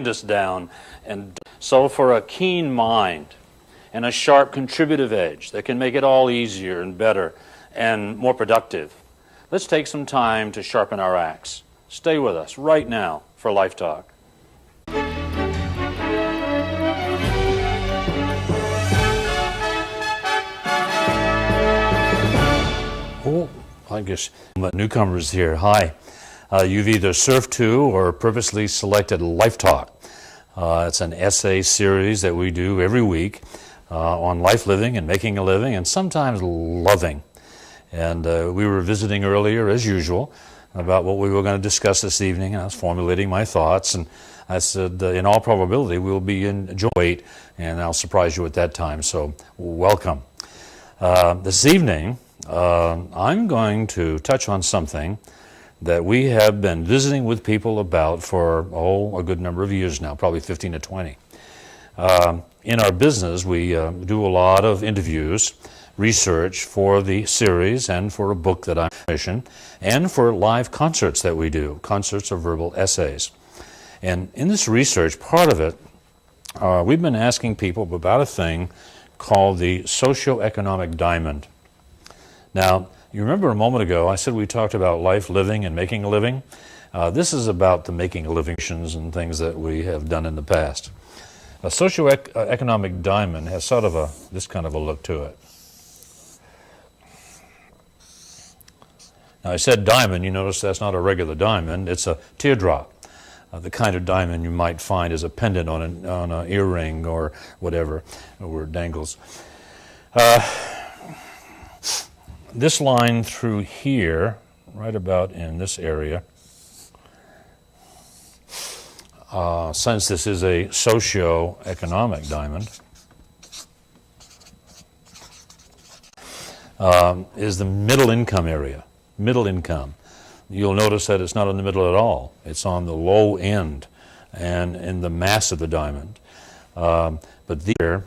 us down. And so for a keen mind and a sharp contributive edge that can make it all easier and better and more productive, let's take some time to sharpen our axe. Stay with us right now for Life Talk. Oh, I guess newcomers here. Hi. You've either surfed to or purposely selected Life Talk. It's an essay series that we do every week on life living and making a living and sometimes loving. And we were visiting earlier, as usual, about what we were going to discuss this evening. I was formulating my thoughts, and I said, in all probability, we'll be in Joint, and I'll surprise you at that time, so welcome. This evening, I'm going to touch on something that we have been visiting with people about for, a good number of years now, probably 15 to 20. In our business, we do a lot of interviews, research for the series and for a book that I'm commissioning, and for live concerts that we do, concerts of verbal essays. And in this research, part of it, we've been asking people about a thing called the socioeconomic diamond. Now, you remember a moment ago I said we talked about life living and making a living? This is about the making a living and things that we have done in the past. A socioeconomic diamond has sort of this kind of a look to it. Now I said diamond, you notice that's not a regular diamond, it's a teardrop. The kind of diamond you might find as a pendant on an earring or whatever, where it dangles. This line through here, right about in this area, since this is a socio-economic diamond, is the middle income area, middle income. You'll notice that it's not in the middle at all. It's on the low end and in the mass of the diamond. But here,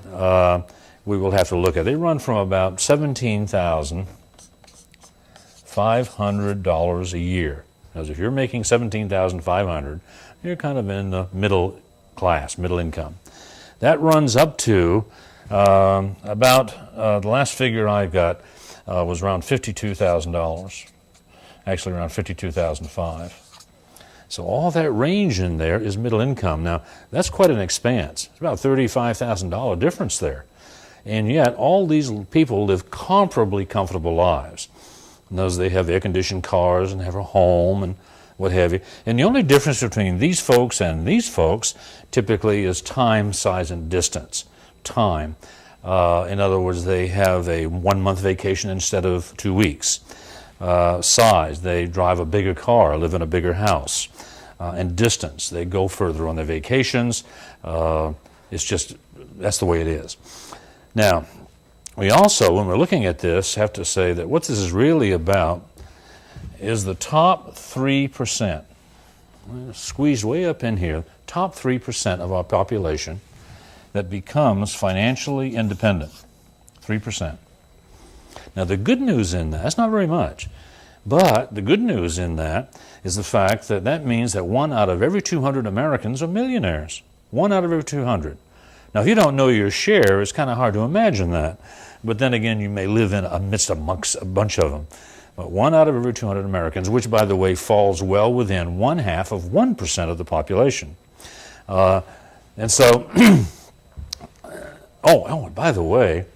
we will have to look at. They run from about $17,500 a year. Because if you're making $17,500, you're kind of in the middle class, middle income. That runs up to about, the last figure I got was around $52,000. Actually around $52,500. So all that range in there is middle income. Now, that's quite an expanse. It's about $35,000 difference there. And yet, all these people live comparably comfortable lives. And those, they have air-conditioned cars and have a home and what have you. And the only difference between these folks and these folks typically is time, size, and distance. Time. In other words, they have a 1-month vacation instead of 2 weeks. Size, they drive a bigger car, live in a bigger house. And distance, they go further on their vacations. It's just, that's the way it is. Now, we also, when we're looking at this, have to say that what this is really about is the top 3%. Squeezed way up in here, top 3% of our population that becomes financially independent. 3%. Now, the good news in that's not very much, but the good news in that is the fact that that means that 1 out of every 200 Americans are millionaires. 1 out of every 200. Now, if you don't know your share, it's kind of hard to imagine that. But then again, you may live amongst a bunch of them. But 1 out of every 200 Americans, which, by the way, falls well within 1/2 of 1% of the population. And so, and by the way,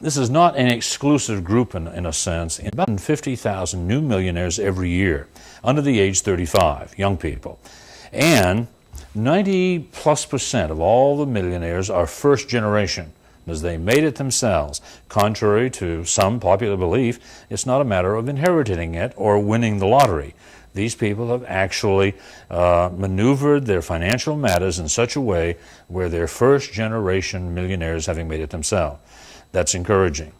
this is not an exclusive group in a sense. About 50,000 new millionaires every year, under the age 35, young people. And 90+% of all the millionaires are first generation, because they made it themselves. Contrary to some popular belief, it's not a matter of inheriting it or winning the lottery. These people have actually maneuvered their financial matters in such a way where they're first generation millionaires having made it themselves. That's encouraging.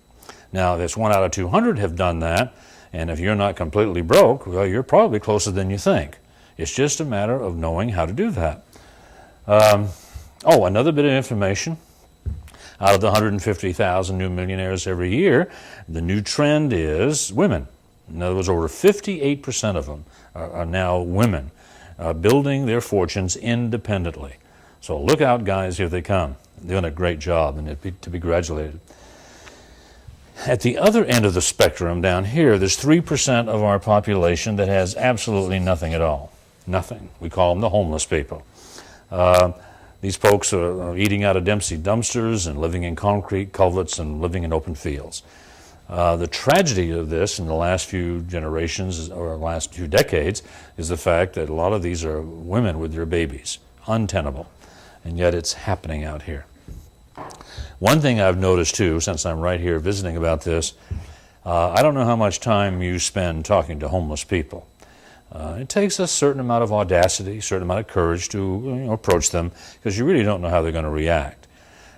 Now, there's 1 out of 200 have done that, and if you're not completely broke, well, you're probably closer than you think. It's just a matter of knowing how to do that. Another bit of information. Out of the 150,000 new millionaires every year, the new trend is women. In other words, over 58% of them are now women. building their fortunes independently. So look out, guys, here they come. They're doing a great job, and to be congratulated. At the other end of the spectrum down here, there's 3% of our population that has absolutely nothing at all. Nothing. We call them the homeless people. These folks are eating out of empty dumpsters and living in concrete culverts and living in open fields. The tragedy of this in the last few generations or last few decades is the fact that a lot of these are women with their babies, untenable, and yet it's happening out here. One thing I've noticed too, since I'm right here visiting about this, I don't know how much time you spend talking to homeless people. It takes a certain amount of audacity, a certain amount of courage to approach them, because you really don't know how they're going to react.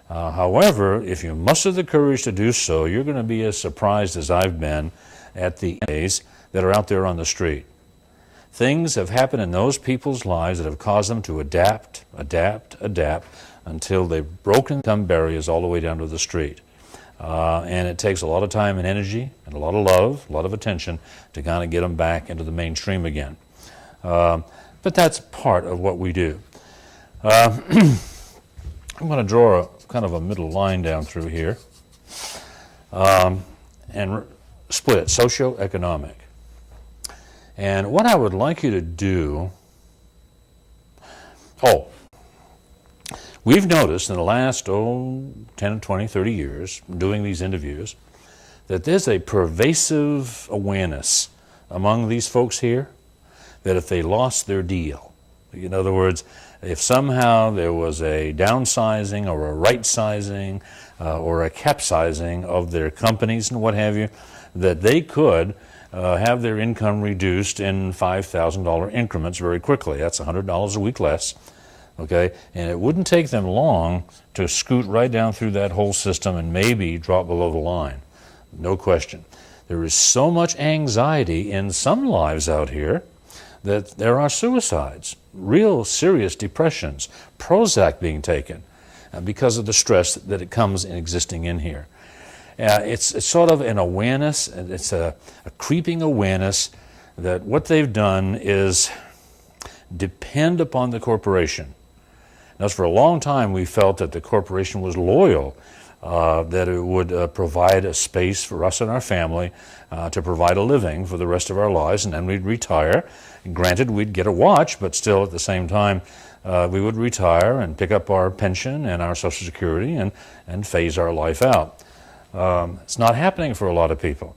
However, if you muster the courage to do so, you're going to be as surprised as I've been at the days that are out there on the street. Things have happened in those people's lives that have caused them to adapt until they've broken some barriers all the way down to the street. And it takes a lot of time and energy and a lot of love, a lot of attention to kind of get them back into the mainstream again. But that's part of what we do. I'm going to draw kind of a middle line down through here and split it, socioeconomic. And what I would like you to do, we've noticed in the last 10, 20, 30 years doing these interviews that there's a pervasive awareness among these folks here that if they lost their deal, in other words, if somehow there was a downsizing or a right-sizing or a capsizing of their companies and what have you, that they could have their income reduced in $5,000 increments very quickly. That's $100 a week less. Okay, and it wouldn't take them long to scoot right down through that whole system and maybe drop below the line. No question. There is so much anxiety in some lives out here that there are suicides, real serious depressions, Prozac being taken because of the stress that it comes in existing in here. It's sort of an awareness, it's a creeping awareness that what they've done is depend upon the corporation. Now, for a long time, we felt that the corporation was loyal, that it would provide a space for us and our family to provide a living for the rest of our lives, and then we'd retire. And granted, we'd get a watch, but still at the same time, we would retire and pick up our pension and our Social Security and phase our life out. It's not happening for a lot of people.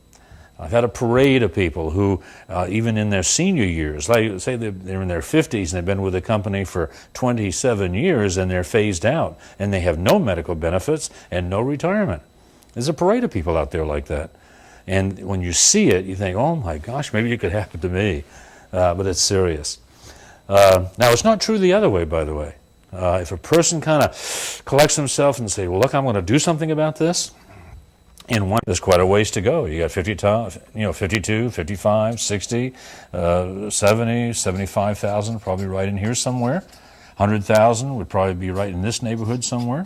I've had a parade of people who, even in their senior years, like say they're in their 50s and they've been with the company for 27 years and they're phased out and they have no medical benefits and no retirement. There's a parade of people out there like that. And when you see it, you think, oh my gosh, maybe it could happen to me. But it's serious. Now, it's not true the other way, by the way. If a person kind of collects himself and say, well, look, I'm going to do something about this, there's quite a ways to go. You got 52, 55, 60, 70, 75,000, probably right in here somewhere. 100,000 would probably be right in this neighborhood somewhere.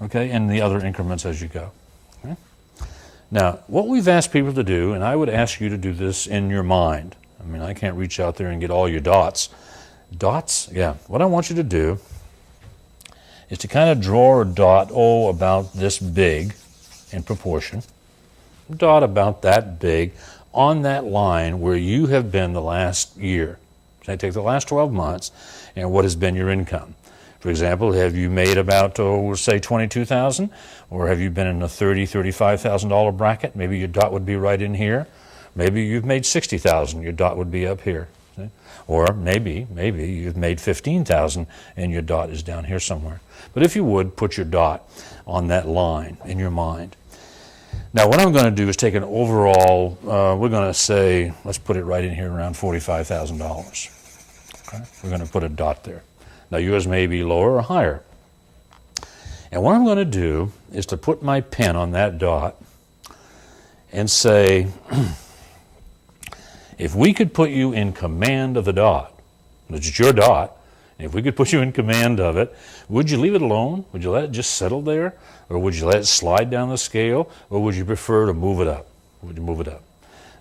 Okay, and the other increments as you go. Okay? Now, what we've asked people to do, and I would ask you to do this in your mind. I mean, I can't reach out there and get all your dots. Dots? Yeah. What I want you to do is to kind of draw a dot, about this big, in proportion, dot about that big on that line where you have been the last year. So I take the last 12 months and what has been your income. For example, have you made about, say, $22,000, or have you been in a $30,000, $35,000 bracket? Maybe your dot would be right in here. Maybe you've made $60,000, your dot would be up here. See? Or maybe you've made $15,000 and your dot is down here somewhere. But if you would, put your dot on that line in your mind. Now, what I'm going to do is take an overall, we're going to say, let's put it right in here around $45,000. Okay? We're going to put a dot there. Now, yours may be lower or higher. And what I'm going to do is to put my pen on that dot and say, if we could put you in command of the dot, which is your dot, if we could put you in command of it, would you leave it alone? Would you let it just settle there? Or would you let it slide down the scale? Or would you prefer to move it up? Would you move it up?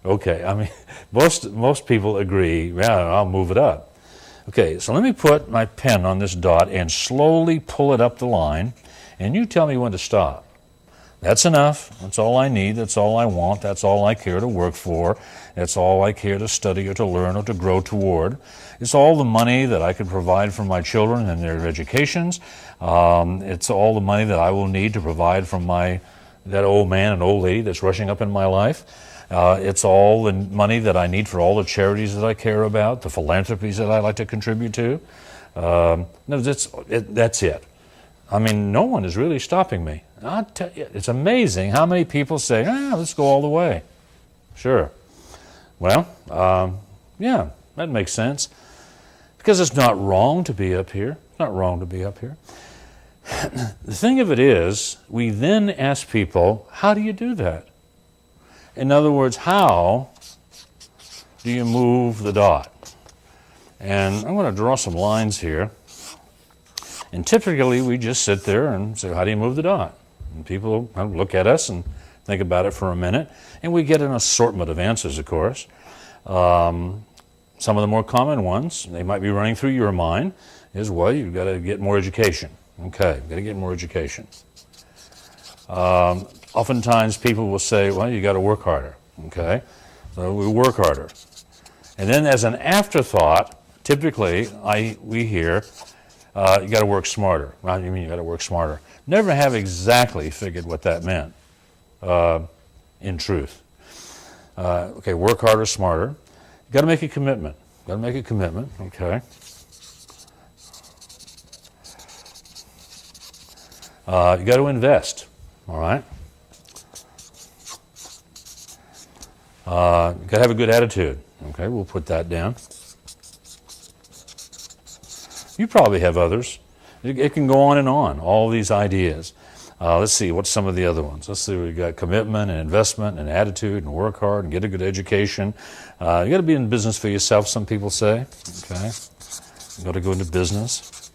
Okay, I mean, most people agree, yeah, I'll move it up. Okay, so let me put my pen on this dot and slowly pull it up the line, and you tell me when to stop. That's enough. That's all I need. That's all I want. That's all I care to work for. That's all I care to study or to learn or to grow toward. It's all the money that I could provide for my children and their educations. It's all the money that I will need to provide from that old man and old lady that's rushing up in my life. It's all the money that I need for all the charities that I care about, the philanthropies that I like to contribute to. No, that's it. I mean, no one is really stopping me. I'll tell you, it's amazing how many people say, let's go all the way. Sure. Well, yeah, that makes sense. Because it's not wrong to be up here. It's not wrong to be up here. The thing of it is, we then ask people, how do you do that? In other words, how do you move the dot? And I'm going to draw some lines here. And typically, we just sit there and say, how do you move the dot? And people kind of look at us and think about it for a minute. And we get an assortment of answers, of course. Some of the more common ones, they might be running through your mind, is, well, you've got to get more education. Okay, you've got to get more education. Oftentimes, people will say, well, you got to work harder. Okay, so we work harder. And then as an afterthought, typically, we hear, you got to work smarter. What do you mean you got to work smarter? Never have exactly figured what that meant, in truth. Okay, work harder, smarter. You got to make a commitment. Got to make a commitment, okay. You got to invest, all right. You got to have a good attitude. Okay, we'll put that down. You probably have others. It can go on and on, all these ideas. Let's see, what's some of the other ones? Let's see, we've got commitment and investment and attitude and work hard and get a good education. You got to be in business for yourself, some people say. Okay, you got to go into business.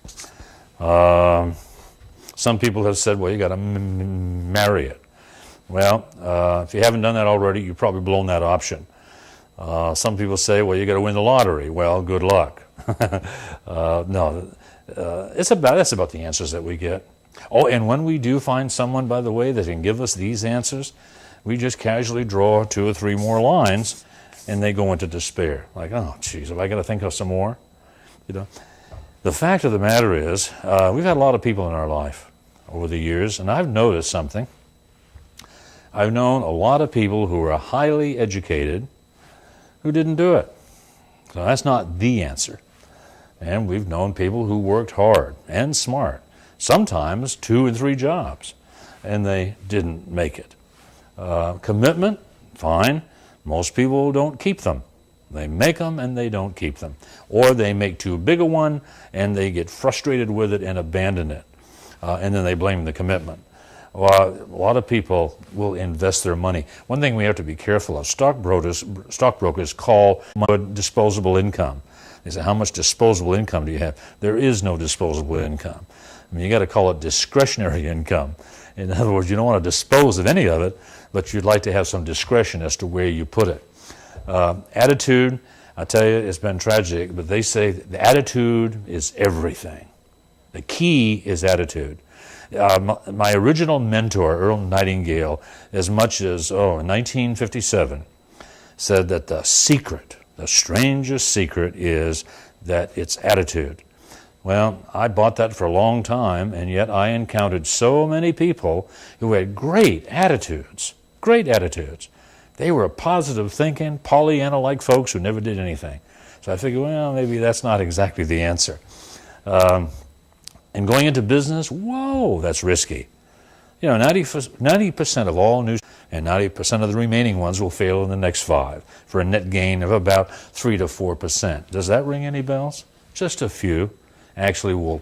Some people have said, well, you got to marry it. Well, if you haven't done that already, you've probably blown that option. Some people say, well, you got to win the lottery. Well, good luck. No, that's about the answers that we get. Oh, and when we do find someone, by the way, that can give us these answers, we just casually draw 2 or 3 more lines, and they go into despair. Like, oh, geez, have I got to think of some more? You know, the fact of the matter is, we've had a lot of people in our life over the years, and I've noticed something. I've known a lot of people who are highly educated who didn't do it. So that's not the answer. And we've known people who worked hard and smart, sometimes 2 and 3 jobs, and they didn't make it. Commitment, fine. Most people don't keep them. They make them and they don't keep them. Or they make too big a one and they get frustrated with it and abandon it. And then they blame the commitment. Well, a lot of people will invest their money. One thing we have to be careful of, stockbrokers call disposable income. They say, how much disposable income do you have? There is no disposable income. I mean, you got to call it discretionary income. In other words, you don't want to dispose of any of it, but you'd like to have some discretion as to where you put it. Attitude, I tell you, it's been tragic, but they say the attitude is everything. The key is attitude. My original mentor, Earl Nightingale, as much as, in 1957, said that the strangest secret is that it's attitude. Well, I bought that for a long time, and yet I encountered so many people who had great attitudes. They were positive thinking, Pollyanna-like folks who never did anything. So I figured, well, maybe that's not exactly the answer. And going into business, whoa, that's risky. You know, 90% of all news and 90% of the remaining ones will fail in the next 5 for a net gain of about 3 to 4%. Does that ring any bells? Just a few. Actually, we'll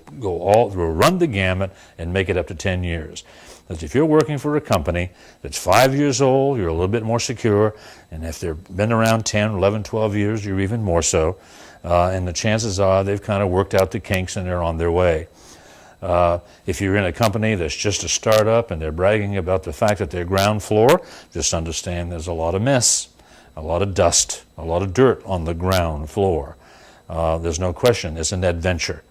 run the gamut and make it up to 10 years. But if you're working for a company that's 5 years old, you're a little bit more secure, and if they've been around 10, 11, 12 years, you're even more so. And the chances are they've kind of worked out the kinks and they're on their way. If you're in a company that's just a startup and they're bragging about the fact that they're ground floor, just understand there's a lot of mess, a lot of dust, a lot of dirt on the ground floor. There's no question, it's an adventure.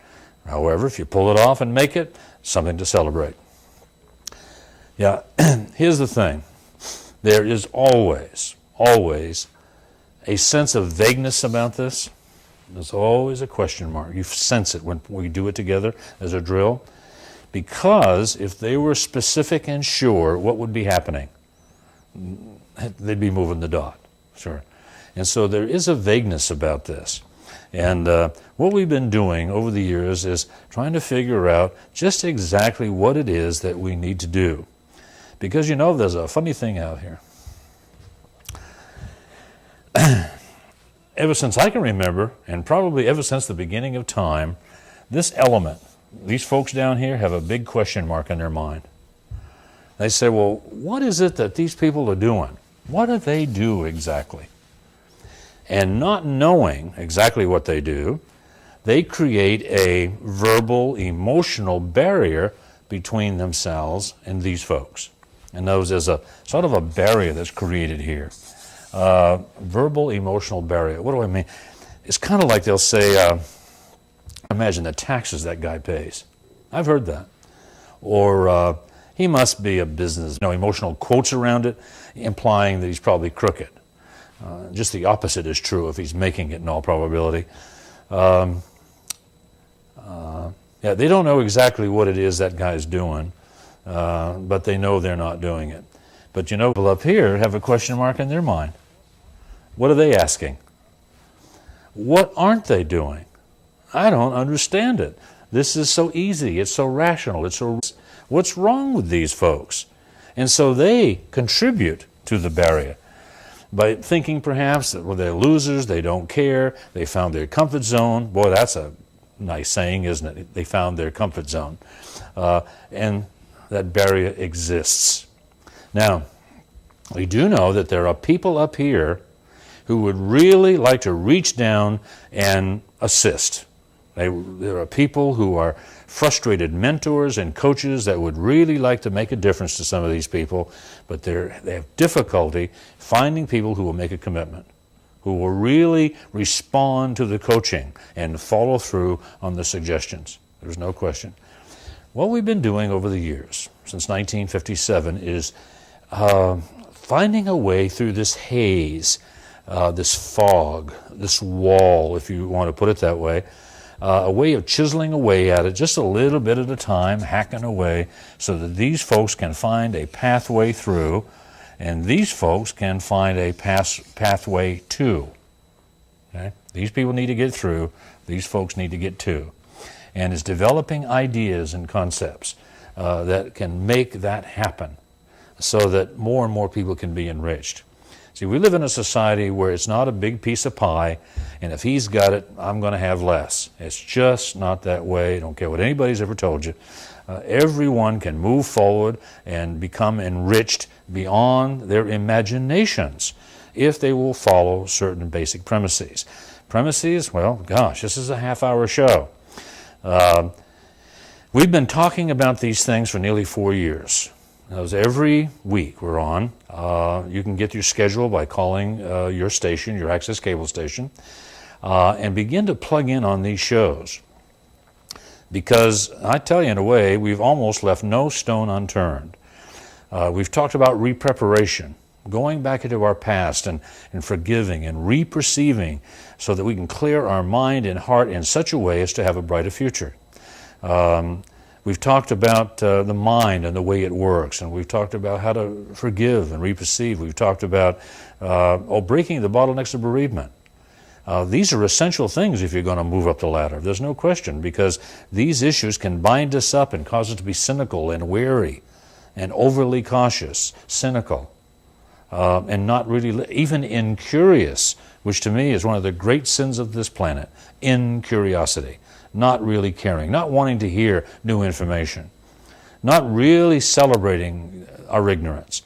However, if you pull it off and make it, something to celebrate. Yeah, here's the thing. There is always a sense of vagueness about this. There's always a question mark. You sense it when we do it together as a drill. Because if they were specific and sure, what would be happening? They'd be moving the dot, sure. And so there is a vagueness about this. And what we've been doing over the years is trying to figure out just exactly what it is that we need to do. Because, you know, there's a funny thing out here. Ever since I can remember, and probably ever since the beginning of time, this element, these folks down here have a big question mark in their mind. They say, well, what is it that these people are doing? What do they do exactly? And not knowing exactly what they do, they create a verbal, emotional barrier between themselves and these folks. And there's a sort of a barrier that's created here. Verbal, emotional barrier. What do I mean? It's kind of like they'll say, imagine the taxes that guy pays. I've heard that. Or he must be a business. Emotional quotes around it, implying that he's probably crooked. Just the opposite is true if he's making it in all probability. Yeah, they don't know exactly what it is that guy's doing, but they know they're not doing it. But you know, people up here have a question mark in their mind. What are they asking? What aren't they doing? I don't understand it. This is so easy. It's so rational. What's wrong with these folks? And so they contribute to the barrier by thinking perhaps that, well, they're losers, they don't care, they found their comfort zone. Boy, that's a nice saying, isn't it? They found their comfort zone. And that barrier exists. Now, we do know that there are people up here who would really like to reach down and assist. There are people who are frustrated mentors and coaches that would really like to make a difference to some of these people, but they have difficulty finding people who will make a commitment, who will really respond to the coaching and follow through on the suggestions. There's no question. What we've been doing over the years, since 1957, is finding a way through this haze, this fog, this wall, if you want to put it that way, a way of chiseling away at it just a little bit at a time, hacking away, so that these folks can find a pathway through, and these folks can find a pathway to. Okay? These people need to get through, these folks need to get to. And it's developing ideas and concepts that can make that happen so that more and more people can be enriched. See, we live in a society where it's not a big piece of pie, and if he's got it, I'm going to have less. It's just not that way. I don't care what anybody's ever told you. Everyone can move forward and become enriched beyond their imaginations if they will follow certain basic premises. Premises, well, gosh, this is a half-hour show. We've been talking about these things for nearly 4 years. Every week we're on. You can get your schedule by calling your station, your access cable station, and begin to plug in on these shows. Because I tell you, in a way, we've almost left no stone unturned. We've talked about re-preparation, going back into our past and forgiving and re-perceiving so that we can clear our mind and heart in such a way as to have a brighter future. We've talked about the mind and the way it works, and we've talked about how to forgive and re-perceive. We've talked about breaking the bottlenecks of bereavement. These are essential things if you're going to move up the ladder. There's no question, because these issues can bind us up and cause us to be cynical and wary and overly cautious, cynical, and not really even incurious, which to me is one of the great sins of this planet, incuriosity. Not really caring, not wanting to hear new information, not really celebrating our ignorance.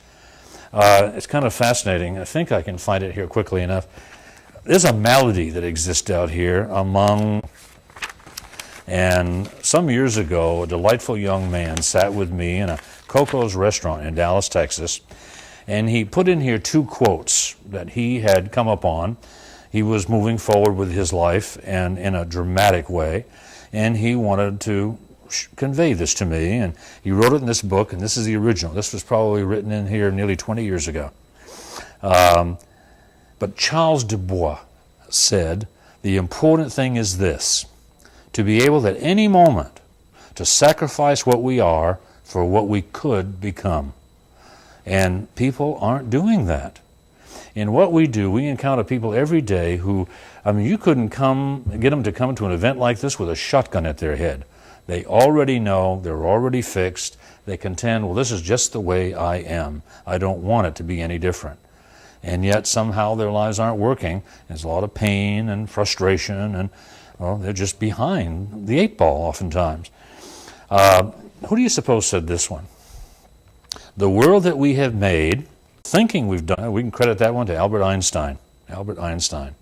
It's kind of fascinating. I think I can find it here quickly enough. There's a malady that exists out here and some years ago, a delightful young man sat with me in a Coco's restaurant in Dallas, Texas, and he put in here 2 quotes that he had come upon, He was moving forward with his life and in a dramatic way, and he wanted to convey this to me, and he wrote it in this book, and this is the original. This was probably written in here nearly 20 years ago. But Charles Du Bois said, the important thing is this, to be able at any moment to sacrifice what we are for what we could become. And people aren't doing that. In what we do, we encounter people every day who, you couldn't get them to come to an event like this with a shotgun at their head. They already know, they're already fixed. They contend, well, this is just the way I am. I don't want it to be any different. And yet somehow their lives aren't working. There's a lot of pain and frustration, and they're just behind the 8 ball oftentimes. Who do you suppose said this one? The world that we have made, thinking we've done, we can credit that one to Albert Einstein. Albert Einstein.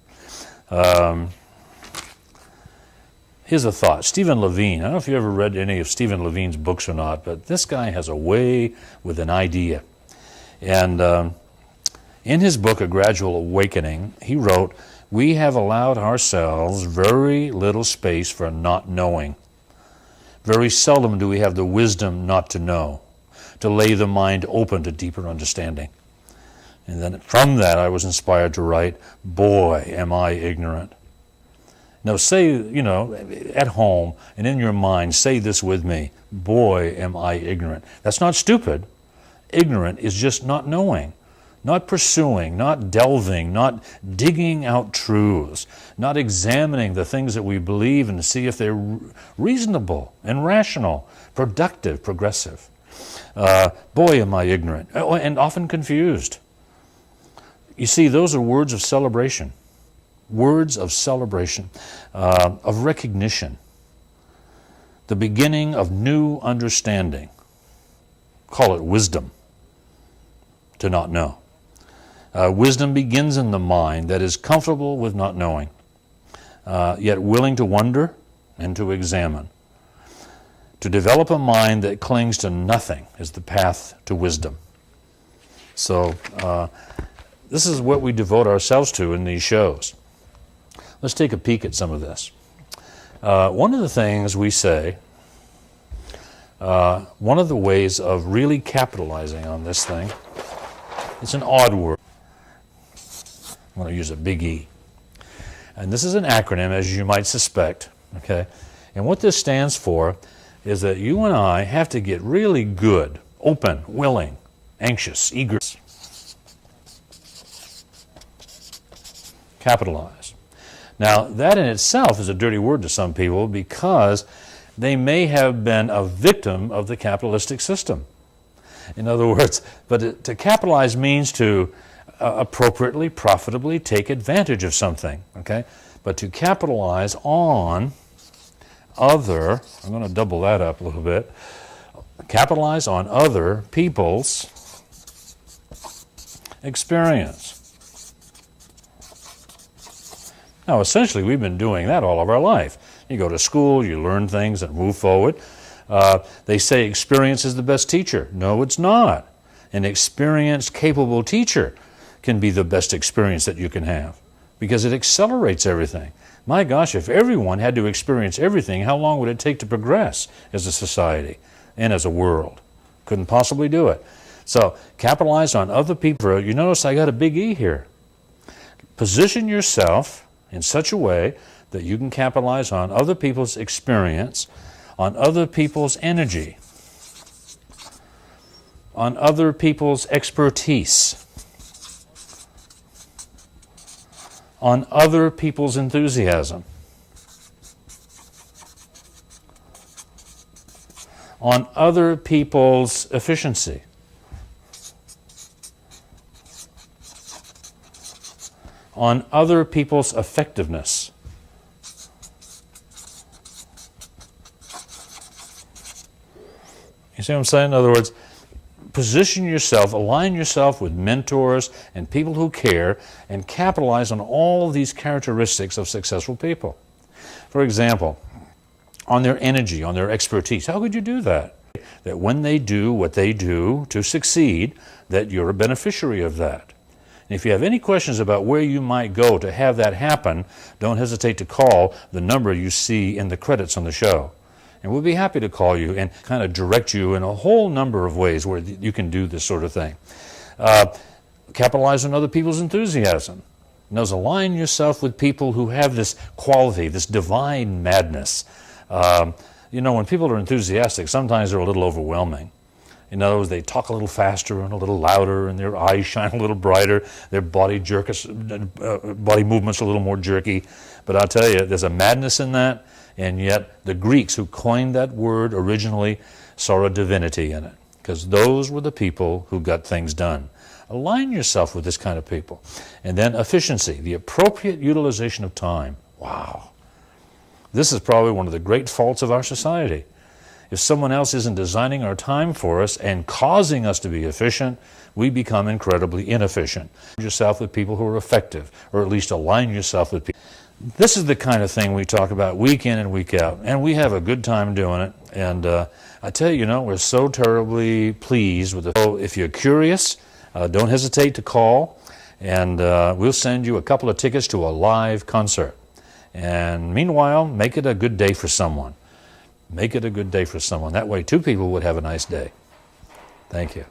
Here's a thought. Stephen Levine. I don't know if you ever read any of Stephen Levine's books or not, but this guy has a way with an idea. And in his book, A Gradual Awakening, he wrote, we have allowed ourselves very little space for not knowing. Very seldom do we have the wisdom not to know, to lay the mind open to deeper understanding. And then from that, I was inspired to write, boy, am I ignorant. Now say, at home and in your mind, say this with me, boy, am I ignorant. That's not stupid. Ignorant is just not knowing, not pursuing, not delving, not digging out truths, not examining the things that we believe and to see if they're reasonable and rational, productive, progressive. Boy, am I ignorant, and often confused. You see, those are words of celebration. Words of celebration, of recognition, the beginning of new understanding. Call it wisdom, to not know. Wisdom begins in the mind that is comfortable with not knowing, yet willing to wonder and to examine. To develop a mind that clings to nothing is the path to wisdom. So this is what we devote ourselves to in these shows. Let's take a peek at some of this. One of the things we say, one of the ways of really capitalizing on this thing, it's an odd word. I'm going to use a big E. And this is an acronym, as you might suspect, okay? And what this stands for is that you and I have to get really good, open, willing, anxious, eager. Capitalize. Now, that in itself is a dirty word to some people because they may have been a victim of the capitalistic system. In other words, but to capitalize means to appropriately, profitably take advantage of something, okay? But to capitalize on other, I'm going to double that up a little bit, capitalize on other people's experience. Now, essentially, we've been doing that all of our life. You go to school, you learn things and move forward. They say experience is the best teacher. No, it's not. An experienced, capable teacher can be the best experience that you can have because it accelerates everything. My gosh, if everyone had to experience everything, how long would it take to progress as a society and as a world? Couldn't possibly do it. So, capitalize on other people. You notice I got a big E here. Position yourself in such a way that you can capitalize on other people's experience, on other people's energy, on other people's expertise, on other people's enthusiasm, on other people's efficiency, on other people's effectiveness. You see what I'm saying? In other words, position yourself, align yourself with mentors and people who care, and capitalize on all of these characteristics of successful people. For example, on their energy, on their expertise. How could you do that? That when they do what they do to succeed, that you're a beneficiary of that. And if you have any questions about where you might go to have that happen, don't hesitate to call the number you see in the credits on the show. And we'll be happy to call you and kind of direct you in a whole number of ways where you can do this sort of thing. Capitalize on other people's enthusiasm. Align yourself with people who have this quality, this divine madness. When people are enthusiastic, sometimes they're a little overwhelming. In other words, they talk a little faster and a little louder, and their eyes shine a little brighter. Their body movements are a little more jerky. But I'll tell you, there's a madness in that, and yet the Greeks who coined that word originally saw a divinity in it, because those were the people who got things done. Align yourself with this kind of people. And then efficiency, the appropriate utilization of time. Wow. This is probably one of the great faults of our society. If someone else isn't designing our time for us and causing us to be efficient, we become incredibly inefficient. Yourself with people who are effective, or at least align yourself with people. This is the kind of thing we talk about week in and week out, and we have a good time doing it. And I tell you, we're so terribly pleased with it. So if you're curious, don't hesitate to call, and we'll send you a couple of tickets to a live concert. And meanwhile, make it a good day for someone. Make it a good day for someone. That way, two people would have a nice day. Thank you.